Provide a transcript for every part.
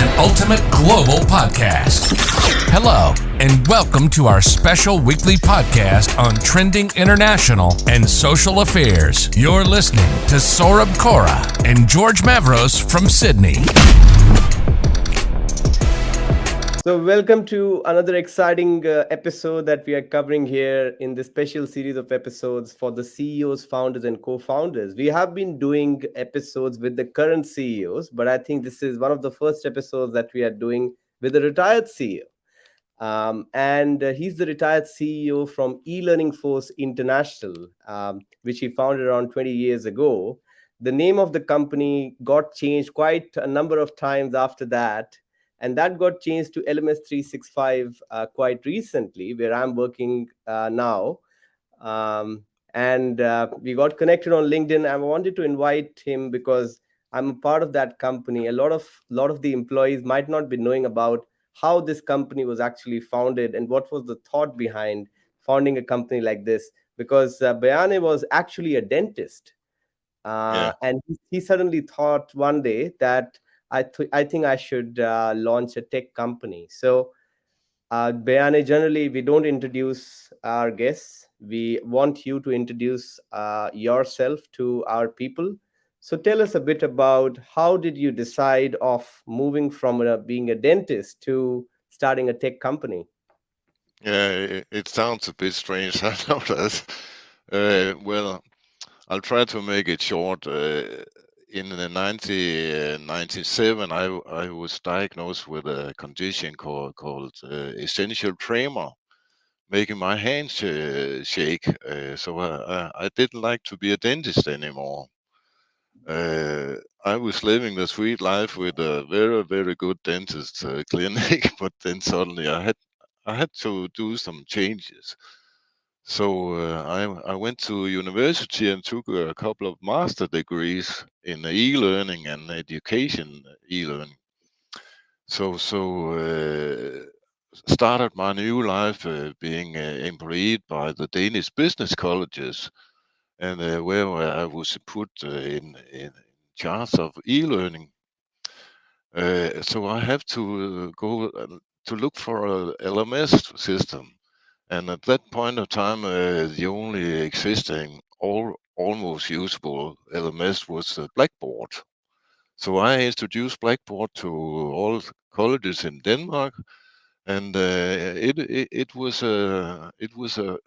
an ultimate global podcast. Hello, and welcome to our special weekly podcast on trending international and social affairs. You're listening to Saurabh Kora and George Mavros from Sydney. So welcome to another exciting episode that we are covering here in this special series of episodes for the CEOs, founders, and co-founders. We have been doing episodes with the current CEOs, but I think this is one of the first episodes that we are doing with a retired CEO. And he's the retired CEO from Elearningforce International, which he founded around 20 years ago. The name of the company got changed quite a number of times after that, and that got changed to LMS 365 quite recently, where I'm working now. And we got connected on LinkedIn. I wanted to invite him because I'm a part of that company. A lot of the employees might not be knowing about how this company was actually founded and what was the thought behind founding a company like this. Because Bjarne was actually a dentist, Yeah, and he suddenly thought one day that I think I should launch a tech company. So, Bjarne, generally we don't introduce our guests. We want you to introduce yourself to our people. So tell us a bit about how did you decide of moving from being a dentist to starting a tech company? yeah, it sounds a bit strange. I know that. Well, I'll try to make it short. In the 1997, I was diagnosed with a condition called essential tremor, making my hands shake. So I didn't like to be a dentist anymore. I was living the sweet life with a very, very good dentist clinic, but then suddenly I had to do some changes. So I went to university and took a couple of master degrees in e-learning and education e-learning. So started my new life being employed by the Danish business colleges, and where I was put in charge of e-learning. So I have to go to look for a LMS system. And at that point of time, the only existing almost usable LMS was Blackboard. So I introduced Blackboard to all colleges in Denmark, and it was a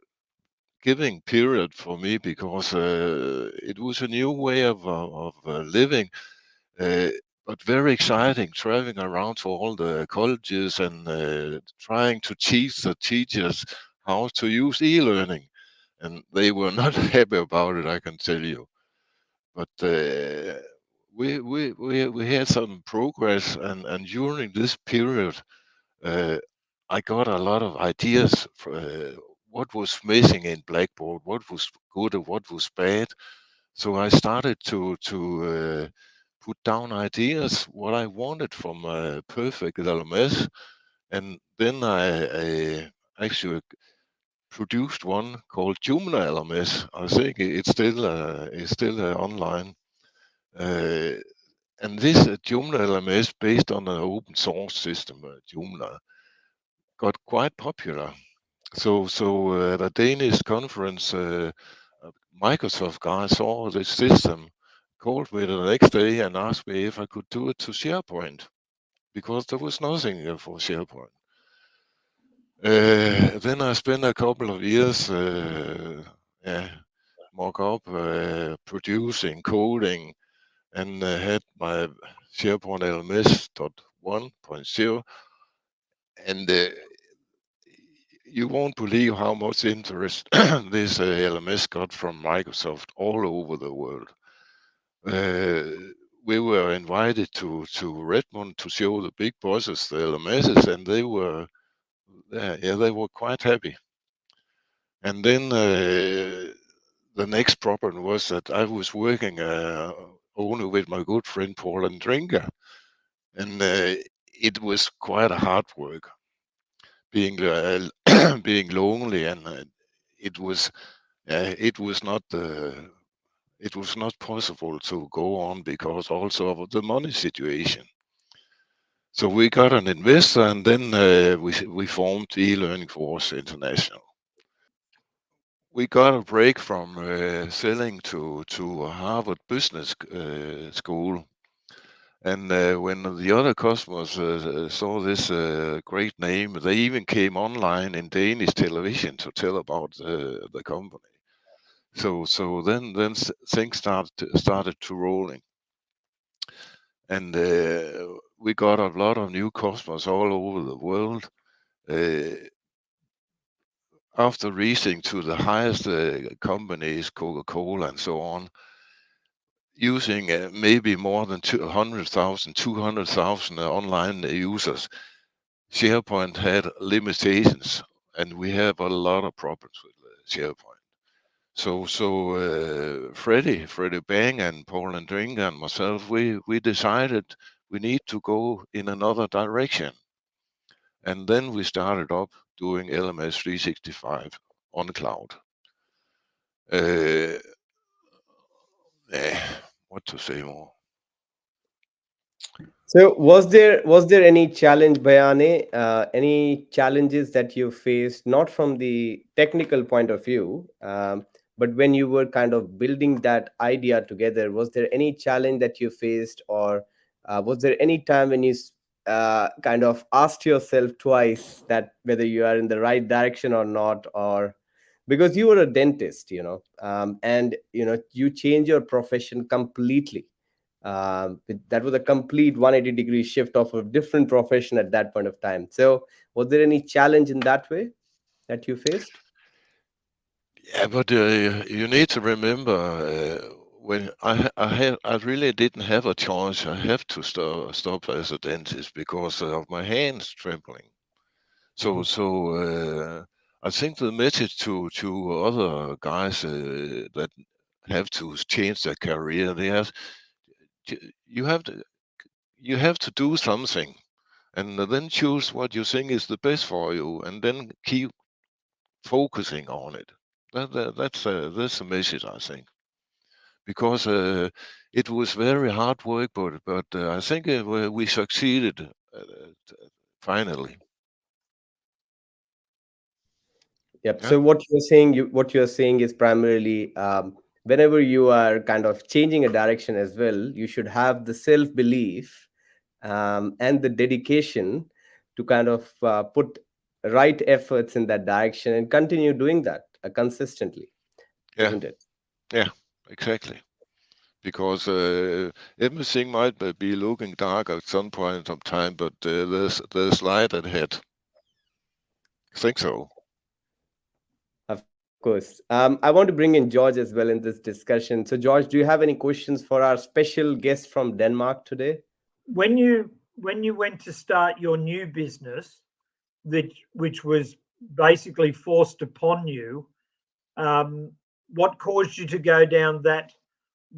giving period for me because it was a new way of living, uh, but very exciting, traveling around to all the colleges and trying to teach the teachers how to use e-learning. And they were not happy about it, I can tell you. But we had some progress, and during this period, uh, I got a lot of ideas for what was missing in Blackboard, what was good and what was bad. So I started to put down ideas what I wanted from a perfect LMS, and then I actually produced one called Joomla LMS. I think it's still online. Uh, and this Joomla LMS, based on an open source system, Joomla, got quite popular. So at a Danish conference, Microsoft guy saw this system, called me the next day and asked me if I could do it to SharePoint because there was nothing for SharePoint. Then I spent a couple of years, yeah, mock up, producing, coding, and had my SharePoint LMS 1.0, and you won't believe how much interest this LMS got from Microsoft all over the world. Uh, we were invited to Redmond to show the big bosses the LMSs, and they were quite happy. And then the next problem was that I was working only with my good friend Paul and Drinker, and it was quite a hard work being being lonely, and it was it was not it was not possible to go on because also of the money situation. So we got an investor, and then we formed Elearningforce International. We got a break from selling to Harvard Business School, and when the other customers saw this great name, they even came online in Danish television to tell about the company. So then things started to rolling, and we got a lot of new customers all over the world. After reaching to the highest companies, Coca-Cola and so on, using maybe more than 200,000 online users, SharePoint had limitations, and we have a lot of problems with SharePoint. So Freddie Bang and Paul and Drink and myself, we decided we need to go in another direction, and then we started up doing LMS 365 on cloud. Uh, what to say more? So was there any challenge, Bjarne? Any challenges that you faced, not from the technical point of view, but when you were kind of building that idea together, was there any challenge that you faced, or was there any time when you kind of asked yourself twice that whether you are in the right direction or not, or because you were a dentist, and you change your profession completely. That was a complete 180-degree shift of a different profession at that point of time. So was there any challenge in that way that you faced? Yeah, but you need to remember when I really didn't have a choice. I have to stop as a dentist because of my hands trembling. So Mhm. so I think the message to other guys that have to change their career, they have you have to do something, and then choose what you think is the best for you, and then keep focusing on it. That's a message, I think, because it was very hard work, but I think we succeeded finally. Yep. Yeah, So what you're saying is primarily, whenever you are kind of changing a direction as well, you should have the self belief, and the dedication to kind of put right efforts in that direction and continue doing that consistently, yeah, isn't it? yeah, exactly. Because everything might be looking dark at some point of time, but there's light ahead. I think so. Of course. I want to bring in George as well in this discussion. So, George, do you have any questions for our special guest from Denmark today? When you went to start your new business, that which was basically forced upon you, what caused you to go down that?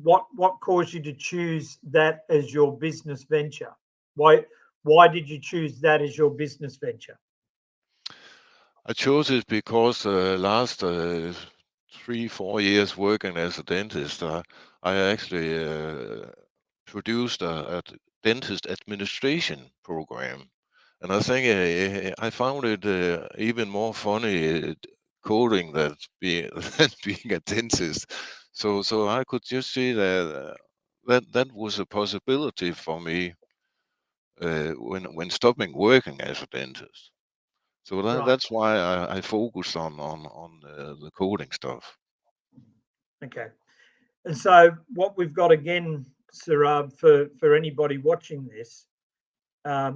What caused you to choose that as your business venture? Why did you choose that as your business venture? I chose it because last 3-4 years working as a dentist, I actually produced a dentist administration program, and I think I found it even more funny coding that being than being a dentist. So I could just see that that was a possibility for me when stopping working as a dentist. So Right. that's why I focused on the coding stuff. Okay. And so what we've got again, Sarab, for anybody watching this,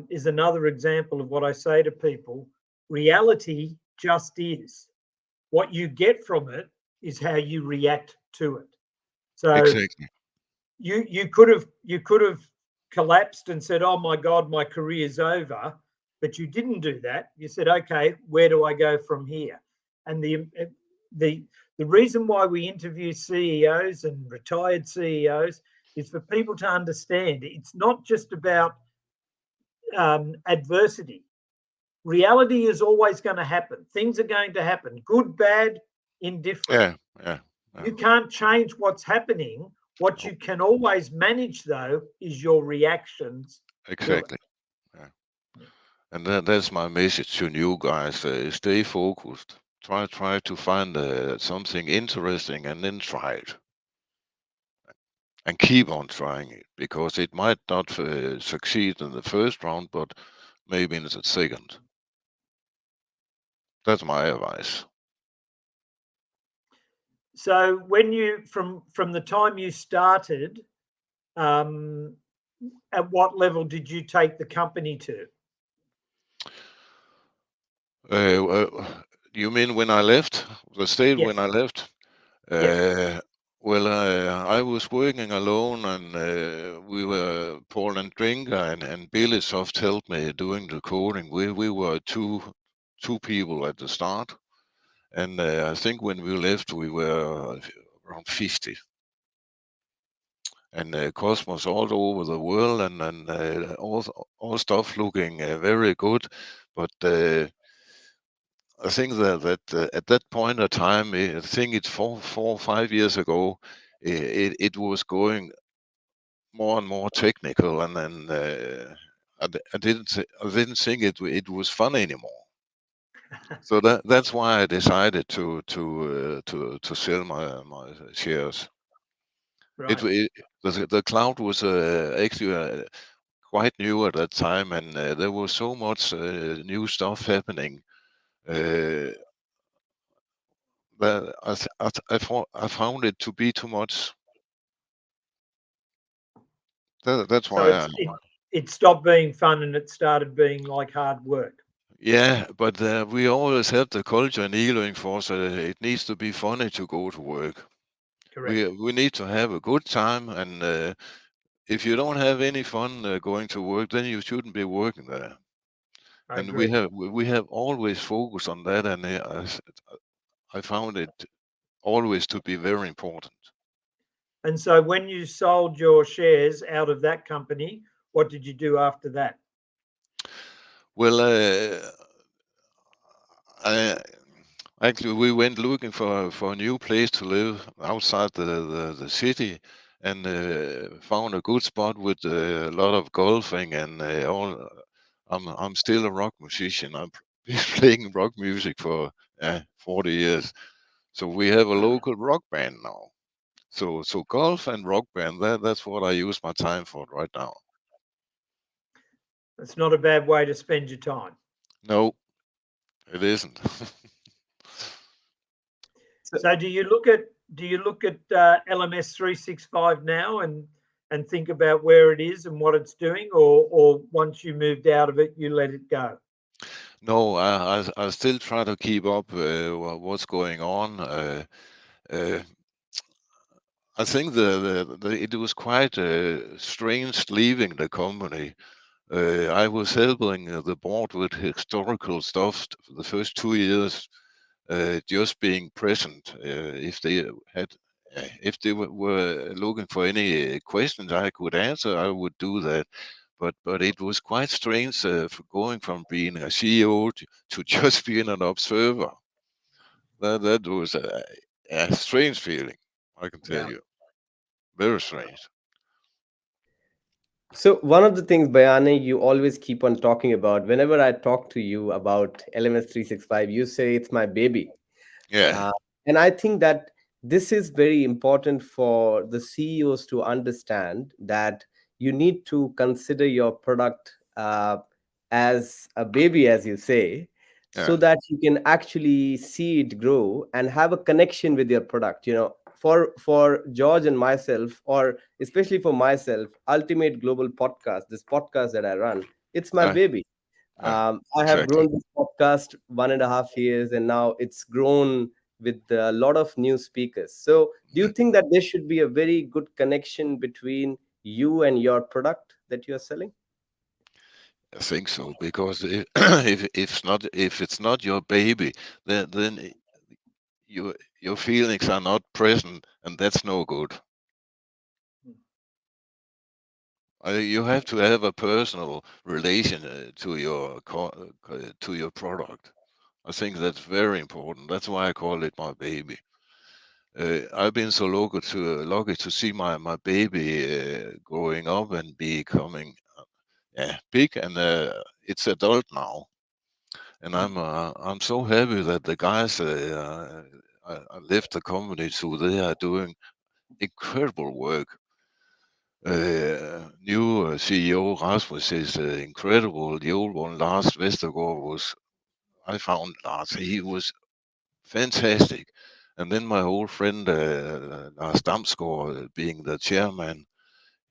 is another example of what I say to people: reality just is. What you get from it is how you react to it. So Exactly. you could have collapsed and said, "Oh my God, my career's over," but you didn't do that. You said, "Okay, where do I go from here?" And the the reason why we interview CEOs and retired CEOs is for people to understand it's not just about adversity. Reality is always going to happen. Things are going to happen, good, bad, indifferent. Yeah, yeah, yeah. You can't change what's happening. What Oh, you can always manage, though, is your reactions to it. exactly. Yeah. And that's my message to you guys. Stay focused. Try to find something interesting and then try it. And keep on trying it because it might not succeed in the first round, but maybe in the second. That's my advice. So when you from the time you started, um, at what level did you take the company to? You mean when I left the state? When Yes. I left, Yes. well, I was working alone, and we were Paul and Drinker and Billy Soft helped me doing the coding. We were two people at the start, and I think when we left, we were around 50. And Cosmos all over the world, and all stuff looking very good, but. I think that at that point of time, I think it's 5 years ago, it was going more and more technical, and then I didn't think it was fun anymore. So that's why I decided to sell my shares. Right. The cloud was actually quite new at that time, and there was so much new stuff happening. Uh, But I found it to be too much. That's So why it stopped being fun and it started being like hard work. yeah, but we always have the culture in Elearningforce. It needs to be funny to go to work. Correct. We need to have a good time, and if you don't have any fun going to work, then you shouldn't be working there. I And agree. we have always focused on that, and I found it always to be very important. And so when you sold your shares out of that company, what did you do after that? Well, I actually, we went looking for a new place to live outside the city, and found a good spot with a lot of golfing and all. I'm still a rock musician. I've been playing rock music for 40 years. So we have a local rock band now. So golf and rock band, that's what I use my time for right now. It's not a bad way to spend your time. No, it isn't. So, So do you look at LMS 365 now and think about where it is and what it's doing, or once you moved out of it, you let it go? No, I still try to keep up what's going on. Uh, I think it was quite strange leaving the company. I was helping the board with historical stuff for the first 2 years, just being present. If they were looking for any questions I could answer, I would do that. But it was quite strange going from being a CEO to just being an observer. That was a strange feeling, I can tell Yeah. you. Very strange. so one of the things, Bjarne, you always keep on talking about, whenever I talk to you about LMS 365, you say it's my baby. Yeah, Uh, and I think that this is very important for the CEOs to understand that you need to consider your product as a baby, as you say, so yeah, that you can actually see it grow and have a connection with your product. For George and myself, or especially for myself, Ultimate Global Podcast, this podcast that I run, it's my yeah, baby. yeah, I have exactly. grown this podcast 1.5 years, and now it's grown with a lot of new speakers. So, do you Mhm. think that there should be a very good connection between you and your product that you are selling? I think so because if it's not your baby, then your feelings are not present, and that's no good. You have to have a personal relation to your product. I think that's very important. That's why I call it my baby. I've been so lucky to see my baby growing up and becoming big, and it's adult now. And I'm so happy that the guys left the company, so they are doing incredible work. New CEO Rasmus is incredible. The old one, Lars Vestergaard, I found Lars. He was fantastic. And then my old friend Lars Damsgaard, being the chairman,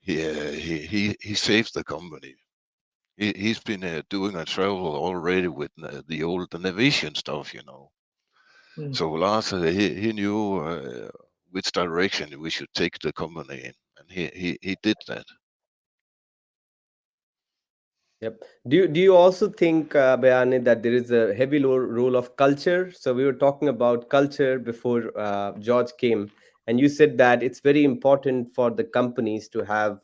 he saved the company. He's been doing a travel already with the old Navision stuff, you know. So Lars, he knew which direction we should take the company in, and he did that. Yep. Do you also think, Bjarne, that there is a heavy role of culture? So we were talking about culture before George came, and you said that it's very important for the companies to have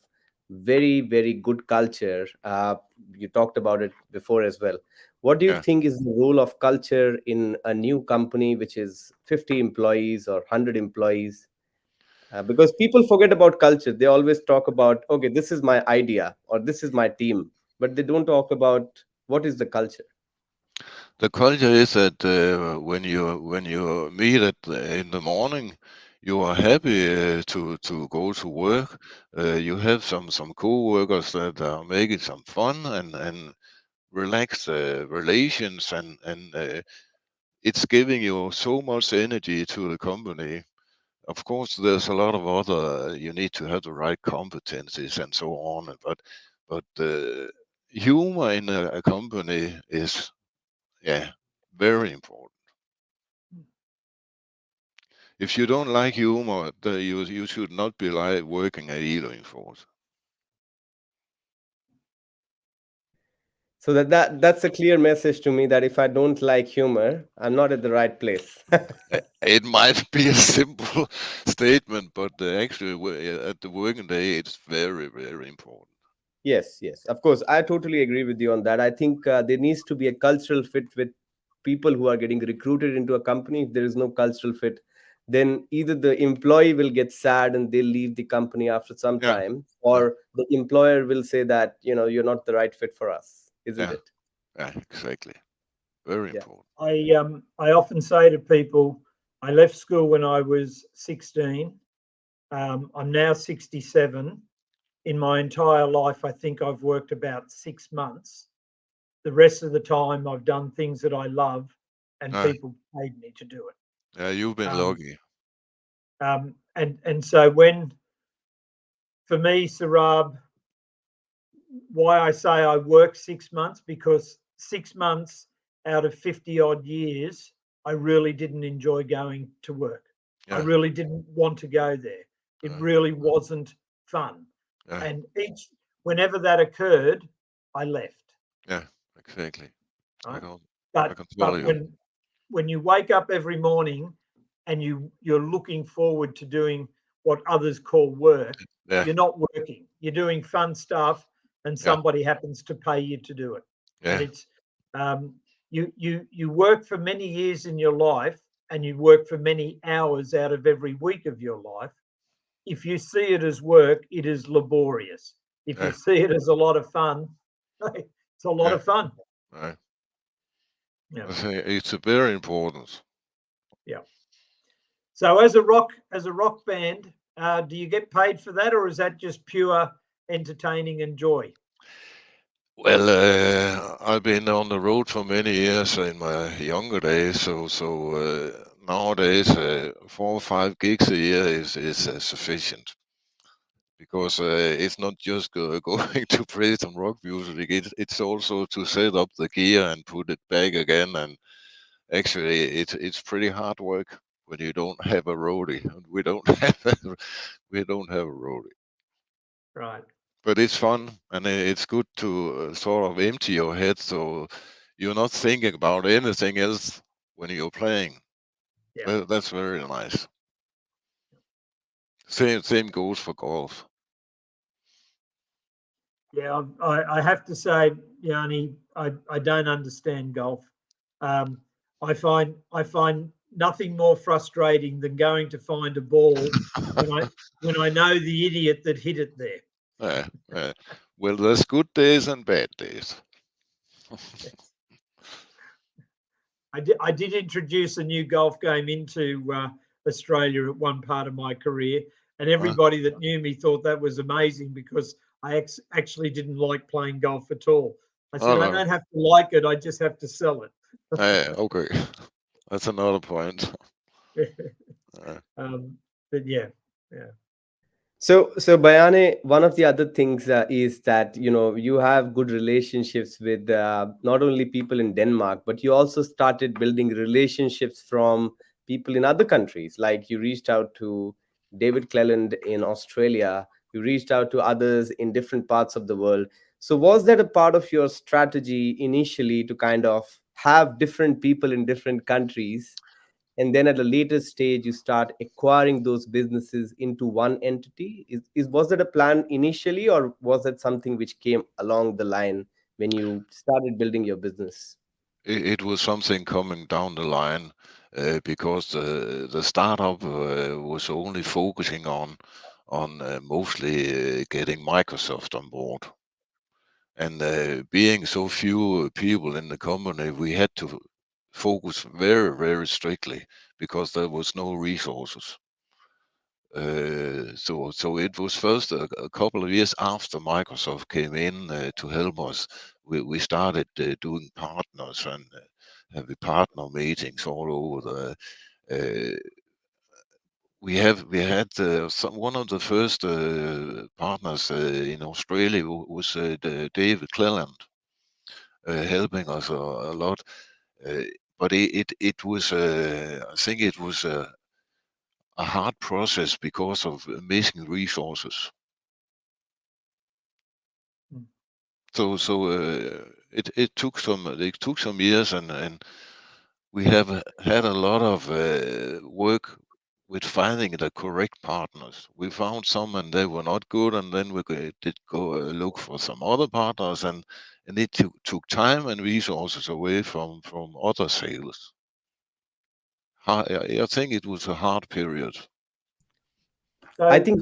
very, very good culture. You talked about it before as well. What do you Yeah. think is the role of culture in a new company which is 50 employees or 100 employees? Because people forget about culture. They always talk about, okay, this is my idea or this is my team, but they don't talk about what is the culture. The culture is that when you meet in the morning, you are happy to go to work. You have some co-workers that are making some fun and relaxed relations, and it's giving you so much energy to the company. Of course, there's a lot of other. You need to have the right competencies and so on, but humor in a company is, yeah, very important. If you don't like humor, you should not be like working at Elearningforce. So that's a clear message to me that if I don't like humor, I'm not at the right place. It might be a simple statement, but actually, at the working day, it's very, very important. Yes, yes, of course, I totally agree with you on that. I think there needs to be a cultural fit with people who are getting recruited into a company. If there is no cultural fit, then either the employee will get sad and they'll leave the company after some Yeah, time, yeah, or the employer will say that, you're not the right fit for us, isn't yeah, it? yeah, exactly. Very Yeah. important. I often say to people, I left school when I was 16. I'm now 67. In my entire life, I think I've worked about 6 months. The rest of the time, I've done things that I love, and Uh, people paid me to do it. yeah, you've been Um, lucky. and so when, for me, Sarab, why I say I worked 6 months, because 6 months out of 50 odd years, I really didn't enjoy going to work. I Yeah, really didn't want to go there. It uh, really wasn't fun. yeah, And whenever that occurred, I left. yeah, exactly. I Right? can, I But can follow but you. when you wake up every morning and you're looking forward to doing what others call work, Yeah, you're not working. You're doing fun stuff, and yeah, somebody happens to pay you to do it. And yeah, it's you work for many years in your life, and you work for many hours out of every week of your life. If you see it as work, it is laborious. If you yeah, see it as a lot of fun, it's a lot yeah. of fun. Right. Yeah, I say it's very important. yeah. So as a rock band, do you get paid for that, or is that just pure entertaining and joy? Well, I've been on the road for many years in my younger days, so nowadays 4 or 5 gigs a year is sufficient, because it's not just going to play some rock music. It's also to set up the gear and put it back again, and actually it's pretty hard work when you don't have a roadie. And we don't have a roadie. Right. But it's fun, and it's good to sort of empty your head, so you're not thinking about anything else when you're playing. Yeah. Well, that's very nice. Same goes for golf. Yeah. I have to say, Yanni, I don't understand golf. Um, I find nothing more frustrating than going to find a ball when I know the idiot that hit it there. Yeah, yeah. Well, there's good days and bad days. I did introduce a new golf game into Australia at one part of my career, and Uh, everybody that knew me thought that was amazing because I actually didn't like playing golf at all. I said, I Hello. don't have to like it, I just have to sell it. Okay. That's another point. Uh, But yeah, yeah. So Bjarne, one of the other things is that you have good relationships with not only people in Denmark, but you also started building relationships from people in other countries. Like you reached out to David Cleland in Australia, you reached out to others in different parts of the world. So was that a part of your strategy initially to kind of have different people in different countries, and then at a later stage you start acquiring those businesses into one entity? Is Was that a plan initially, or was that something which came along the line when you started building your business? it was something coming down the line because the startup was only focusing on mostly getting Microsoft on board. And being so few people in the company, we had to focus very, very strictly because there was no resources. So it was first a couple of years after Microsoft came in to help us. We started doing partners and having partner meetings all over the. Uh, we had one of the first partners in Australia was David Cleland, helping us a lot. Uh, but it was I think it was a hard process because of missing resources. Mm. It took some years, and we have had a lot of work with finding the correct partners. We found some and they were not good, and then did go look for some other partners, and it took time and resources away from other sales. I think it was a hard period. I So think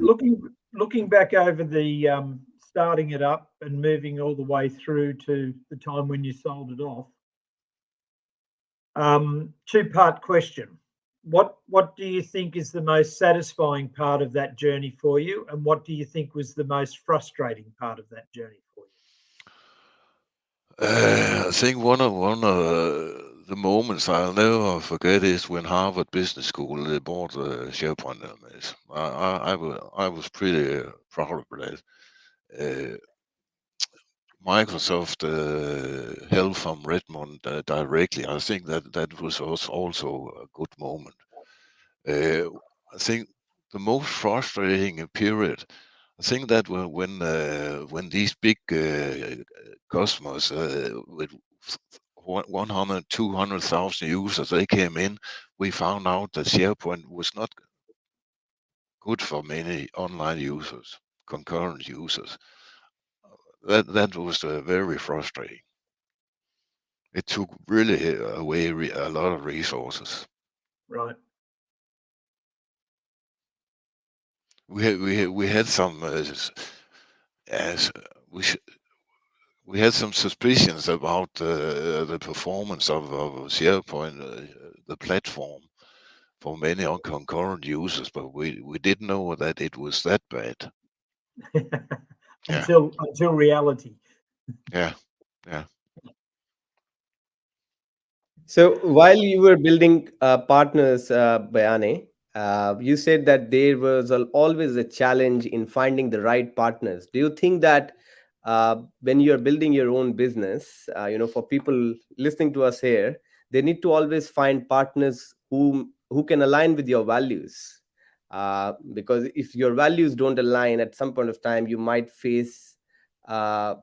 looking back over the starting it up and moving all the way through to the time when you sold it off. Two-part question. What do you think is the most satisfying part of that journey for you, and what do you think was the most frustrating part of that journey for you? I think one of the moments I'll never forget is when Harvard Business School they bought SharePoint database. I was pretty proud of that. Uh, Microsoft help from Redmond directly. I think that was also a good moment. Uh, I think the most frustrating period. I think that when these big customers with 100, 200,000 users, they came in, we found out that SharePoint was not good for many online users, concurrent users. That was very frustrating. It took really away a lot of resources. Right. We had some as we sh- we had some suspicions about the performance of SharePoint, the platform for many concurrent users, but we didn't know that it was that bad. Yeah, until reality. yeah, yeah, so. While you were building partners, Bjarne, you said that there was always a challenge in finding the right partners. Do you think that when you're building your own business, for people listening to us here, they need to always find partners who can align with your values? Because if your values don't align, at some point of time, uh,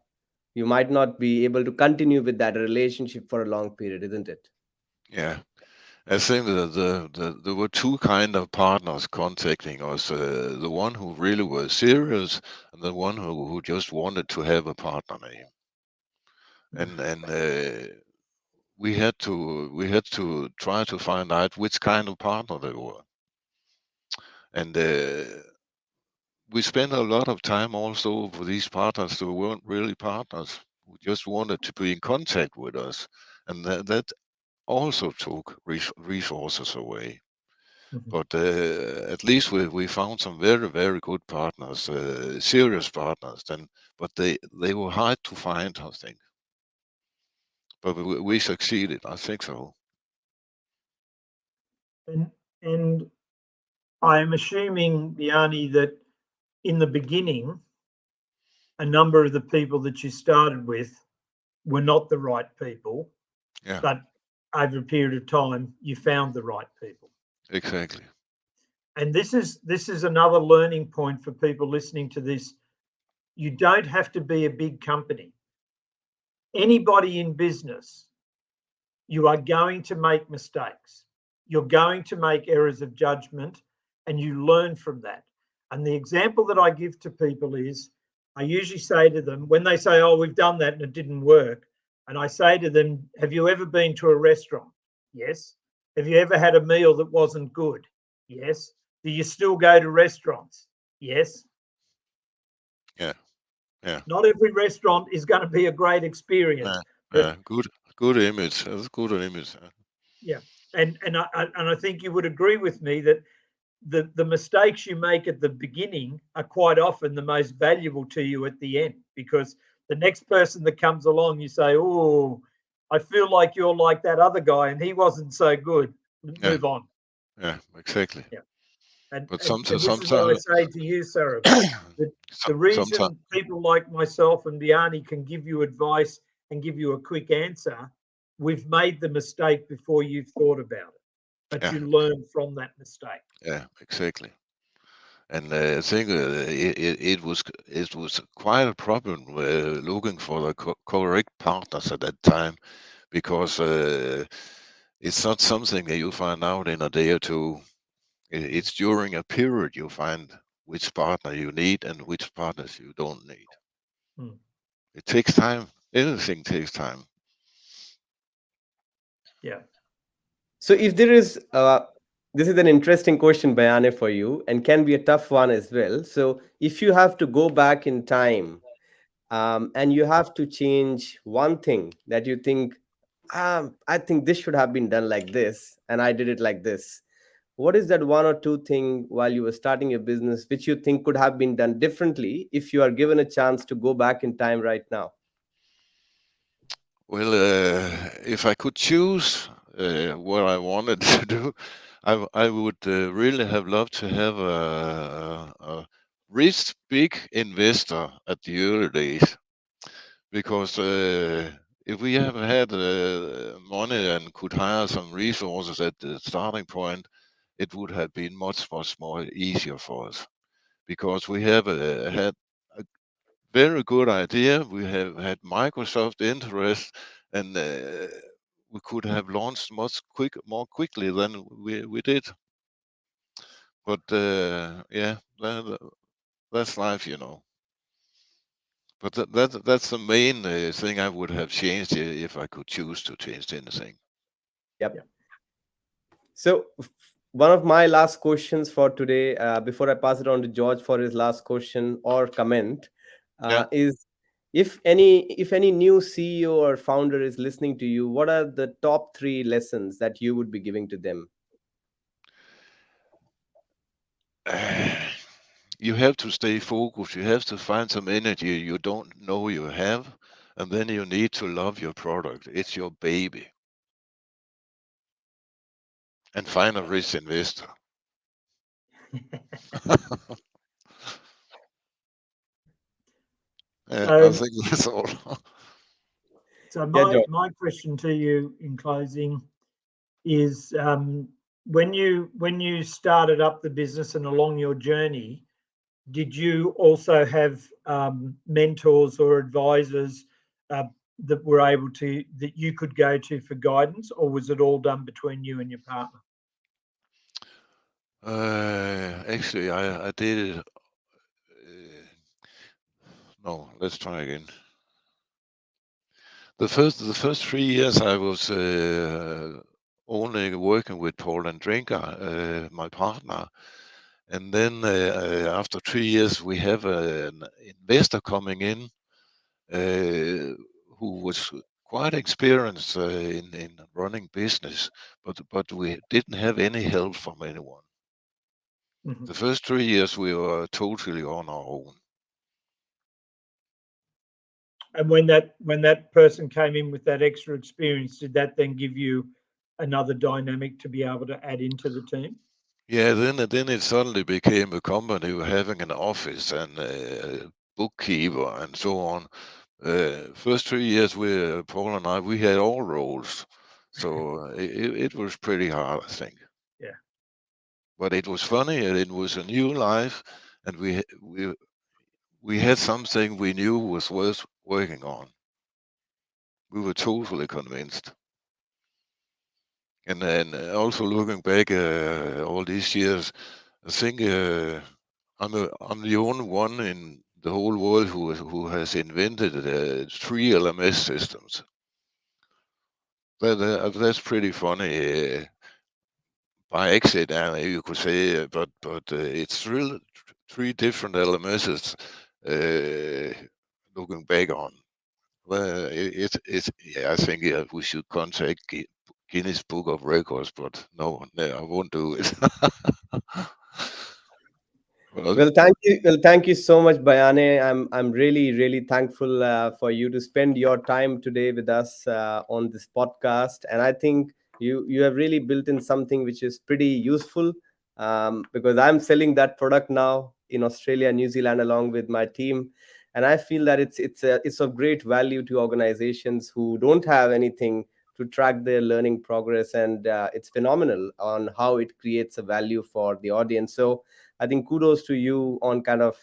you might not be able to continue with that relationship for a long period, isn't it? yeah. I think that there were two kind of partners contacting us. The one who really was serious, and the one who just wanted to have a partner name. And we had to try to find out which kind of partner they were. And we spent a lot of time also for these partners who weren't really partners, who just wanted to be in contact with us, and that also took resources away. Mhm. But at least we found some very, very good partners, serious partners. Then, but they were hard to find, I think. But we succeeded, I think so. And I'm assuming, Bjarne, that in the beginning, a number of the people that you started with were not the right people, Yeah, but over a period of time, you found the right people. exactly. And this is another learning point for people listening to this. You don't have to be a big company. Anybody in business, you are going to make mistakes. You're going to make errors of judgment, and you learn from that. And the example that I give to people is, I usually say to them when they say, "Oh, we've done that and it didn't work," and I say to them, "Have you ever been to a restaurant?" Yes. "Have you ever had a meal that wasn't good?" Yes. "Do you still go to restaurants?" Yes. Yeah, yeah, Not every restaurant is going to be a great yeah, experience, but yeah. Good image. That's good image. yeah. And I think you would agree with me that the mistakes you make at the beginning are quite often the most valuable to you at the end, because the next person that comes along, you say, "Oh, I feel like you're like that other guy and he wasn't so good. Yeah, Move on." yeah, exactly. Yeah. And, But and, and this is what I sometimes, say to you, Sarah. The, the sometimes, reason people like myself and Bjarne can give you advice and give you a quick answer, we've made the mistake before you've thought about it, but yeah, you learn from that mistake. yeah, exactly. And I think it was quite a problem looking for the correct partners at that time, because it's not something that you find out in a day or two. It's during a period you find which partner you need and which partners you don't need. Hmm. It takes time. Anything takes time. Yeah. So if there is, this is an interesting question, Bjarne, for you, and can be a tough one as well. So if you have to go back in time, and you have to change one thing that you think, I think this should have been done like this, and I did it like this. What is that one or two thing while you were starting your business which you think could have been done differently if you are given a chance to go back in time right now? Well, if I could choose what I wanted to do, I would really have loved to have a rich big investor at the early days, because if we have had money and could hire some resources at the starting point, it would have been much more easier for us, because we have had a very good idea. We have had Microsoft interest, and we could have launched more quickly than we did. But yeah, that's life, you know. But that's the main thing I would have changed if I could choose to change anything. Yep. Yeah. So, one of my last questions for today, before I pass it on to George for his last question or comment, Yeah. is if any new CEO or founder is listening to you, what are the top three lessons that you would be giving to them? You have to stay focused. You have to find some energy you don't know you have, and then you need to love your product. It's your baby. And find a rich investor. Yeah, I So, think that's all. so Yeah, my George. my question to you in closing is, when you started up the business and along your journey, did you also have mentors or advisors uh, that were able to that you could go to for guidance, or was it all done between you and your partner? Actually, I did it. No, let's try again. The first 3 years I was only working with Paul and Drinker, my partner, And then after 3 years, we have an investor coming in who was quite experienced in running business, but we didn't have any help from anyone. Mhm. The first 3 years we were totally on our own. And when that person came in with that extra experience, did that then give you another dynamic to be able to add into the team? Yeah, then it suddenly became a company having an office and a bookkeeper and so on. First 3 years, Paul and I, we had all roles, so it was pretty hard, I think. Yeah. But it was funny, and it was a new life, and we had something we knew was worth working on. We were totally convinced. And then also looking back all these years, I think I'm the only one in the whole world who has invented 3 LMS systems. That's pretty funny by accident, you could say, but it's really 3 different LMSs looking back on. Well, it's yeah, I think we should contact Guinness Book of Records, but no, I won't do it. Well, Well, thank you. Well, thank you so much, Bjarne. I'm really really thankful for you to spend your time today with us on this podcast, and I think you have really built in something which is pretty useful, because I'm selling that product now in Australia and New Zealand along with my team, and I feel that it's of great value to organizations who don't have anything to track their learning progress, and it's phenomenal on how it creates a value for the audience. So I think kudos to you on kind of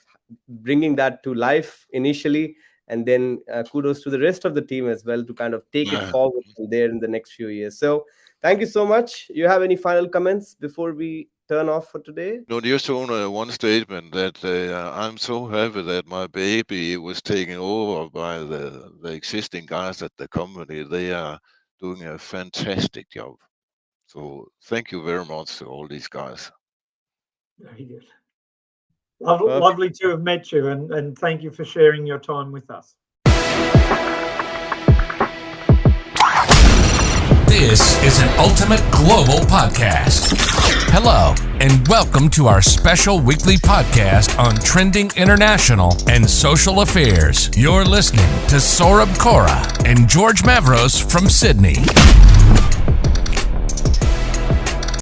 bringing that to life initially, and then kudos to the rest of the team as well to kind of take it uh, forward from there in the next few years. So thank you so much. You have any final comments before we turn off for today? no, just only one statement that I'm so happy that my baby was taken over by the existing guys at the company. They are doing a fantastic job. So thank you very much to all these guys. Very good. Perfect. Lovely to have met you, and thank you for sharing your time with us. This is an ultimate global podcast. Hello, and welcome to our special weekly podcast on trending international and social affairs. You're listening to Saurabh Kora and George Mavros from Sydney.